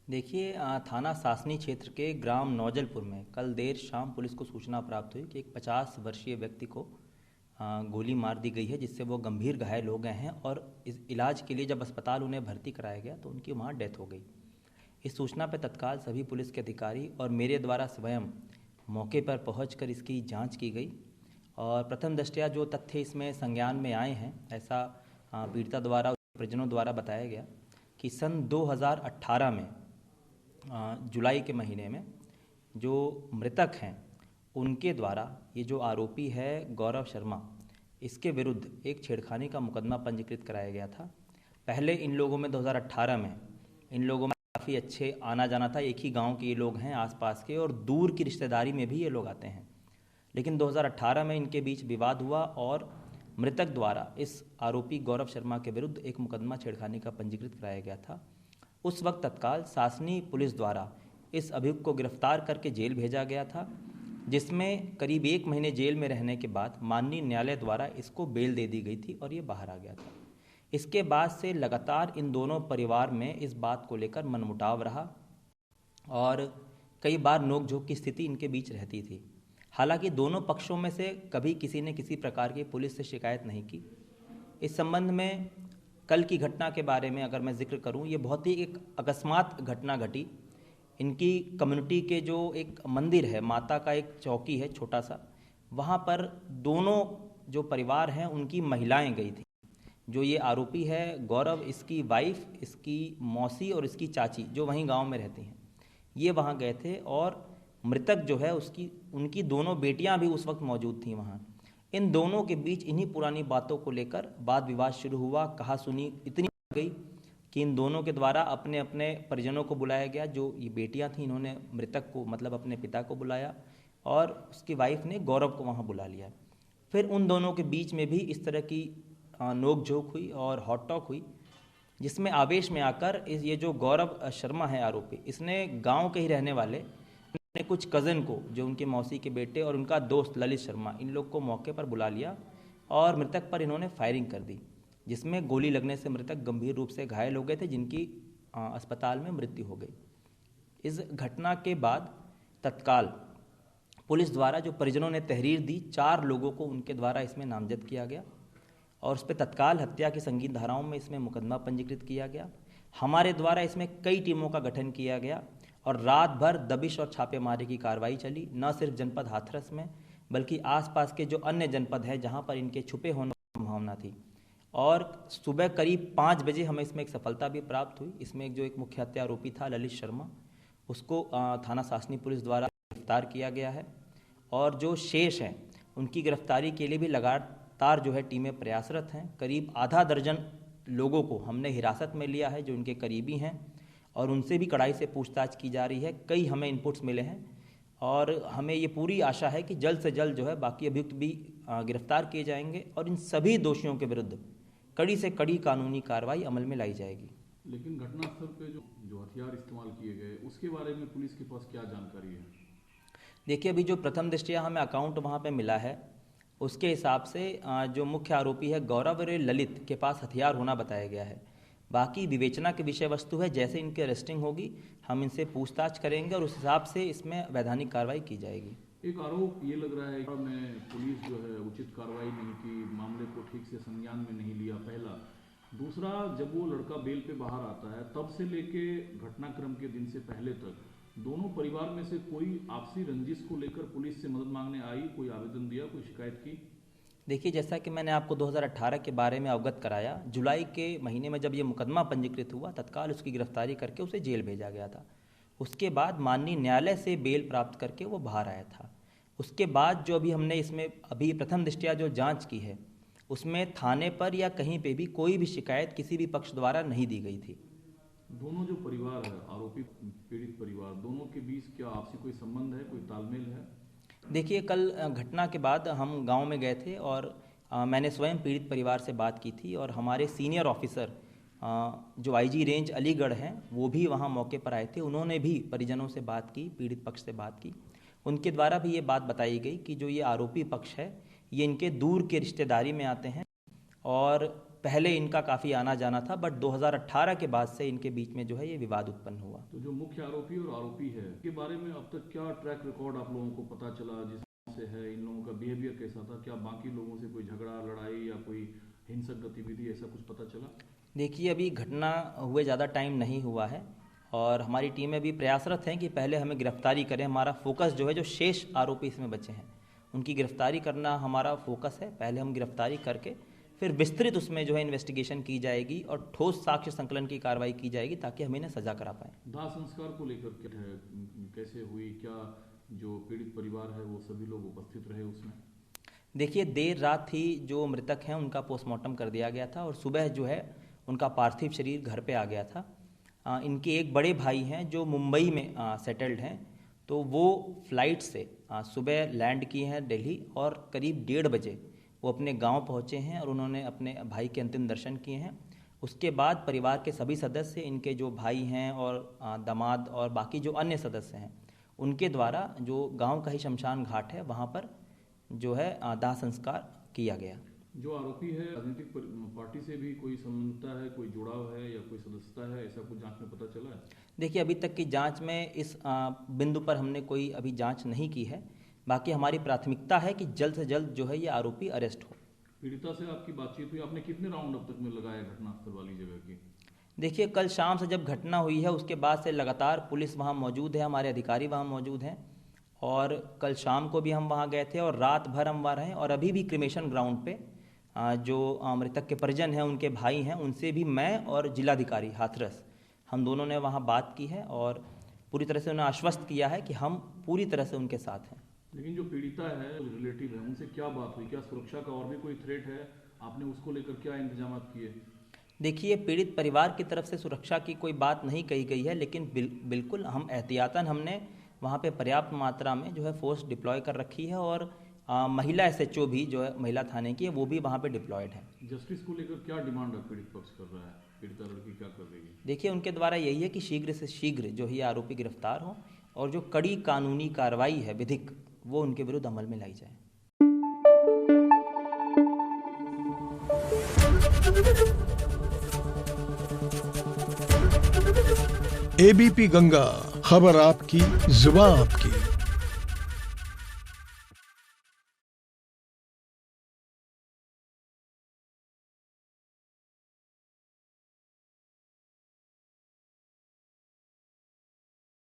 देखिए थाना सासनी क्षेत्र के ग्राम नौजलपुर में कल देर शाम पुलिस को सूचना प्राप्त हुई कि एक 50 वर्षीय व्यक्ति को गोली मार दी गई है, जिससे वो गंभीर घायल हो गए हैं और इस इलाज के लिए जब अस्पताल उन्हें भर्ती कराया गया तो उनकी वहाँ डेथ हो गई। इस सूचना पर तत्काल सभी पुलिस के अधिकारी और मेरे द्वारा स्वयं मौके पर पहुंचकर इसकी जांच की गई। और प्रथम दृष्टया जो तथ्य इसमें संज्ञान में आए हैं, ऐसा पीड़िता द्वारा परिजनों द्वारा बताया गया कि सन 2018 में जुलाई के महीने में जो मृतक हैं उनके द्वारा ये जो आरोपी है गौरव शर्मा, इसके विरुद्ध एक छेड़खानी का मुकदमा पंजीकृत कराया गया था। पहले इन लोगों में 2018 में इन लोगों में काफ़ी अच्छे आना जाना था, एक ही गांव के ये लोग हैं आसपास के, और दूर की रिश्तेदारी में भी ये लोग आते हैं। लेकिन 2018 में इनके बीच विवाद हुआ और मृतक द्वारा इस आरोपी गौरव शर्मा के विरुद्ध एक मुकदमा छेड़खानी का पंजीकृत कराया गया था। उस वक्त तत्काल सासनी पुलिस द्वारा इस अभियुक्त को गिरफ्तार करके जेल भेजा गया था, जिसमें करीब 1 महीने जेल में रहने के बाद माननीय न्यायालय द्वारा इसको बेल दे दी गई थी और ये बाहर आ गया था। इसके बाद से लगातार इन दोनों परिवार में इस बात को लेकर मनमुटाव रहा और कई बार नोकझोंक की स्थिति इनके बीच रहती थी। हालांकि दोनों पक्षों में से कभी किसी ने किसी प्रकार की पुलिस से शिकायत नहीं की। इस संबंध में कल की घटना के बारे में अगर मैं जिक्र करूं, ये बहुत ही एक अकस्मात घटना घटी। इनकी कम्युनिटी के जो एक मंदिर है, माता का एक चौकी है छोटा सा, वहाँ पर दोनों जो परिवार हैं उनकी महिलाएं गई थी। जो ये आरोपी है गौरव, इसकी वाइफ, इसकी मौसी और इसकी चाची जो वहीं गांव में रहती हैं, ये वहाँ गए थे और मृतक जो है उसकी उनकी दोनों बेटियां भी उस वक्त मौजूद थीं वहाँ। इन दोनों के बीच इन्हीं पुरानी बातों को लेकर वाद विवाद शुरू हुआ। कहा सुनी इतनी गई कि इन दोनों के द्वारा अपने अपने परिजनों को बुलाया गया। जो ये बेटियां थीं इन्होंने मृतक को मतलब अपने पिता को बुलाया और उसकी वाइफ ने गौरव को वहाँ बुला लिया। फिर उन दोनों के बीच में भी इस तरह की नोक झोंक हुई और हॉट टॉक हुई, जिसमें आवेश में आकर इस ये जो गौरव शर्मा है आरोपी, इसने गांव के ही रहने वाले अपने कुछ कज़न को, जो उनके मौसी के बेटे और उनका दोस्त ललित शर्मा, इन लोग को मौके पर बुला लिया और मृतक पर इन्होंने फायरिंग कर दी, जिसमें गोली लगने से मृतक गंभीर रूप से घायल हो गए थे, जिनकी अस्पताल में मृत्यु हो गई। इस घटना के बाद तत्काल पुलिस द्वारा जो परिजनों ने तहरीर दी, 4 लोगों को उनके द्वारा इसमें नामजद किया गया और उस पर तत्काल हत्या की संगीन धाराओं में इसमें मुकदमा पंजीकृत किया गया। हमारे द्वारा इसमें कई टीमों का गठन किया गया और रात भर दबिश और छापेमारी की कार्रवाई चली, न सिर्फ जनपद हाथरस में बल्कि आसपास के जो अन्य जनपद हैं जहां पर इनके छुपे होने की संभावना थी। और सुबह करीब 5 बजे हमें इसमें एक सफलता भी प्राप्त हुई। इसमें जो एक मुख्य हत्या आरोपी था ललित शर्मा, उसको थाना सासनी पुलिस द्वारा गिरफ्तार किया गया है और जो शेष हैं उनकी गिरफ्तारी के लिए भी लगातार जो है टीमें प्रयासरत हैं। करीब आधा दर्जन लोगों को हमने हिरासत में लिया है जो इनके करीबी हैं और उनसे भी कड़ाई से पूछताछ की जा रही है। कई हमें इनपुट्स मिले हैं और हमें ये पूरी आशा है कि जल्द से जल्द जो है बाकी अभियुक्त भी गिरफ्तार किए जाएंगे और इन सभी दोषियों के विरुद्ध कड़ी से कड़ी कानूनी कार्रवाई अमल में लाई जाएगी। लेकिन घटनास्थल पे जो जो हथियार इस्तेमाल किए गए उसके बारे में पुलिस के पास क्या जानकारी है? देखिए, अभी जो प्रथम दृष्टया हमें अकाउंट वहाँ पे मिला है उसके हिसाब से जो मुख्य आरोपी है गौरव और ललित के पास हथियार होना बताया गया है। बाकी विवेचना की विषय वस्तु है, जैसे इनकी अरेस्टिंग होगी हम इनसे पूछताछ करेंगे और उस हिसाब से इसमें वैधानिक कार्रवाई की जाएगी। एक आरोप ये लग रहा है कि में पुलिस जो है उचित कार्रवाई नहीं की, मामले को ठीक से संज्ञान में नहीं लिया, पहला। दूसरा, जब वो लड़का बेल पे बाहर आता है तब से लेके घटनाक्रम के दिन से पहले तक दोनों परिवार में से कोई आपसी रंजिश को लेकर पुलिस से मदद मांगने आई, कोई आवेदन दिया, कोई शिकायत की? देखिए, जैसा कि मैंने आपको 2018 के बारे में अवगत कराया, जुलाई के महीने में जब ये मुकदमा पंजीकृत हुआ तत्काल उसकी गिरफ्तारी करके उसे जेल भेजा गया था। उसके बाद माननीय न्यायालय से बेल प्राप्त करके वो बाहर आया था। उसके बाद जो अभी हमने इसमें अभी प्रथम दृष्टया जो जांच की है उसमें थाने पर या कहीं पे भी कोई भी शिकायत किसी भी पक्ष द्वारा नहीं दी गई थी। दोनों जो परिवार है, आरोपी पीड़ित परिवार, दोनों के बीच क्या आपसी कोई संबंध है, कोई तालमेल है? देखिए, कल घटना के बाद हम गांव में गए थे और मैंने स्वयं पीड़ित परिवार से बात की थी और हमारे सीनियर ऑफिसर जो आईजी रेंज अलीगढ़ हैं वो भी वहां मौके पर आए थे। उन्होंने भी परिजनों से बात की, पीड़ित पक्ष से बात की। उनके द्वारा भी ये बात बताई गई कि जो ये आरोपी पक्ष है ये इनके दूर के रिश्तेदारी में आते हैं और पहले इनका काफ़ी आना जाना था, बट 2018 के बाद से इनके बीच में जो है ये विवाद उत्पन्न हुआ। तो जो मुख्य आरोपी और आरोपी है के बारे में अब तक क्या ट्रैक रिकॉर्ड आप लोगों को पता चला, जिससे है इन लोगों का बिहेवियर कैसा था? क्या बाकी लोगों से कोई झगड़ा, लड़ाई या कोई हिंसक गतिविधि ऐसा कुछ पता चला? देखिए, अभी घटना हुए ज़्यादा टाइम नहीं हुआ है और हमारी टीमें भी प्रयासरत हैं कि पहले हमें गिरफ्तारी करें। हमारा फोकस जो है, जो शेष आरोपी इसमें बचे हैं उनकी गिरफ्तारी करना हमारा फोकस है। पहले हम गिरफ्तारी करके फिर विस्तृत उसमें जो है इन्वेस्टिगेशन की जाएगी और ठोस साक्ष्य संकलन की कार्रवाई की जाएगी ताकि हम इन्हें सजा करा पाएँ। दाह संस्कार को लेकर क्या है, कैसे हुई? क्या जो पीड़ित परिवार है वो सभी लोग उपस्थित रहे उसमें? देखिए, देर रात ही जो मृतक हैं उनका पोस्टमार्टम कर दिया गया था और सुबह जो है उनका पार्थिव शरीर घर पे आ गया था। इनके एक बड़े भाई हैं जो मुंबई में सेटल्ड हैं, तो वो फ्लाइट से सुबह लैंड किए हैं दिल्ली और करीब 1:30 बजे वो अपने गांव पहुंचे हैं और उन्होंने अपने भाई के अंतिम दर्शन किए हैं। उसके बाद परिवार के सभी सदस्य, इनके जो भाई हैं और दामाद और बाकी जो अन्य सदस्य हैं, उनके द्वारा जो गांव का ही शमशान घाट है वहाँ पर जो है दाह संस्कार किया गया। जो आरोपी है राजनीतिक पार्टी से भी कोई संबंधता है, कोई जुड़ाव है या कोई सदस्यता है, ऐसा कुछ जांच में पता चला है? देखिए, अभी तक की जांच में इस बिंदु पर हमने कोई अभी जांच नहीं की है। बाकी हमारी प्राथमिकता है कि जल्द से जल्द जो है ये आरोपी अरेस्ट हो। पीड़िता से आपकी बातचीत हुई, आपने कितने राउंड अब तक में लगाया घटनास्थल वाली जगह की? देखिए, कल शाम से जब घटना हुई है उसके बाद से लगातार पुलिस वहाँ मौजूद है, हमारे अधिकारी वहाँ मौजूद हैं और कल शाम को भी हम वहाँ गए थे और रात भर हम वहाँ रहे और अभी भी क्रिमेशन ग्राउंड पे जो मृतक के परिजन हैं, उनके भाई हैं, उनसे भी मैं और जिलाधिकारी हाथरस हम दोनों ने वहाँ बात की है और पूरी तरह से उन्हें आश्वस्त किया है कि हम पूरी तरह से उनके साथ हैं। लेकिन जो पीड़िता है, रिलेटिव है, उनसे क्या बात हुई? क्या सुरक्षा का और भी कोई थ्रेट है? आपने उसको लेकर क्या इंतजाम किए? देखिए, पीड़ित परिवार की तरफ से सुरक्षा की कोई बात नहीं कही गई है, लेकिन बिल्कुल हम एहतियातन हमने वहाँ पे पर्याप्त मात्रा में जो है फोर्स डिप्लॉय कर रखी है और महिला SHO भी जो है महिला थाने की है वो भी वहाँ पे डिप्लॉयड है। जस्टिस को लेकर क्या डिमांड पीड़ित पक्ष कर रहा है? पीड़िता लड़की क्या कर रही है? देखिए, उनके द्वारा यही है कि शीघ्र से शीघ्र जो ही आरोपी गिरफ्तार हो और जो कड़ी कानूनी कार्रवाई है विधिक वो उनके विरुद्ध अमल में लाई जाए। ABP गंगा, खबर आपकी, जुबान आपकी।